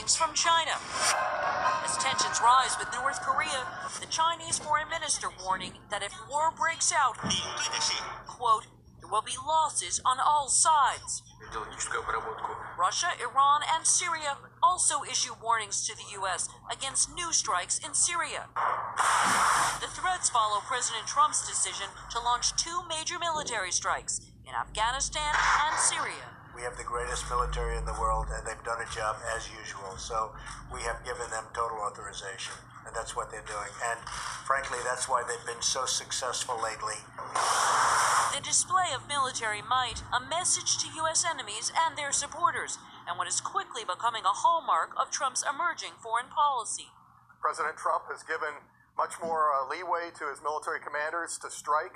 warnings from China. As tensions rise with North Korea, the Chinese foreign minister warning that if war breaks out, quote, there will be losses on all sides. Russia, Iran, and Syria also issue warnings to the U.S. against new strikes in Syria. The threats follow President Trump's decision to launch 2 major military strikes in Afghanistan and Syria. We have the greatest military in the world, and they've done a job as usual. So we have given them total authorization, and that's what they're doing. And frankly, that's why they've been so successful lately. The display of military might, a message to U.S. enemies and their supporters, and what is quickly becoming a hallmark of Trump's emerging foreign policy. President Trump has given much more leeway to his military commanders to strike,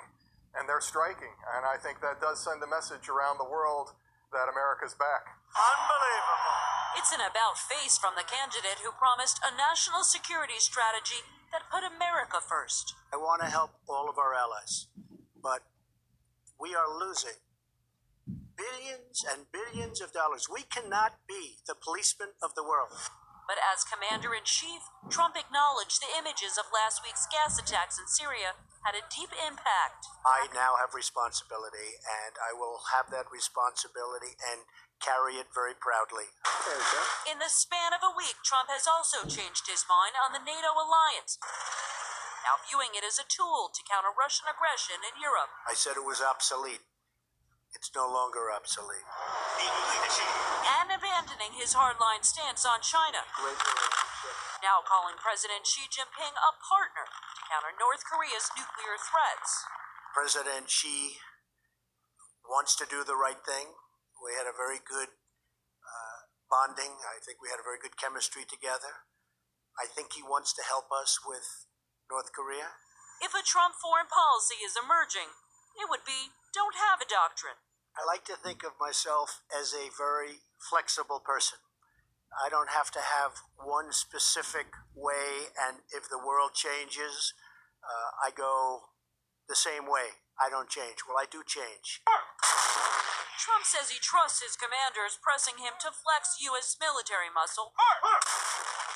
and they're striking. And I think that does send a message around the world that America's back. Unbelievable. It's an about-face from the candidate who promised a national security strategy that put America first. I want to help all of our allies, but we are losing billions and billions of dollars. We cannot be the policeman of the world. But as commander-in-chief, Trump acknowledged the images of last week's gas attacks in Syria had a deep impact. I now have responsibility, and I will have that responsibility and carry it very proudly. In the span of a week, Trump has also changed his mind on the NATO alliance, now viewing it as a tool to counter Russian aggression in Europe. I said it was obsolete. It's no longer obsolete. And abandoning his hardline stance on China. Great relationship. Now calling President Xi Jinping a partner to counter North Korea's nuclear threats. President Xi wants to do the right thing. We had a very good bonding. I think we had a very good chemistry together. I think he wants to help us with North Korea. If a Trump foreign policy is emerging, it would be don't have a doctrine. I like to think of myself as a very flexible person. I don't have to have one specific way, and if the world changes, I go the same way. I don't change. Well, I do change. Trump says he trusts his commanders, pressing him to flex U.S. military muscle.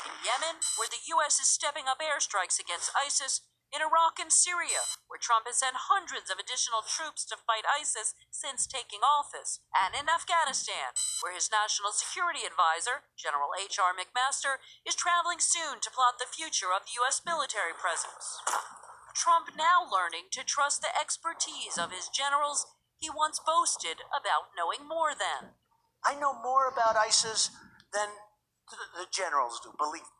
In Yemen, where the U.S. is stepping up airstrikes against ISIS. In Iraq and Syria, where Trump has sent hundreds of additional troops to fight ISIS since taking office. And in Afghanistan, where his national security advisor, General H.R. McMaster, is traveling soon to plot the future of the U.S. military presence. Trump now learning to trust the expertise of his generals he once boasted about knowing more than. I know more about ISIS than the generals do, believe me.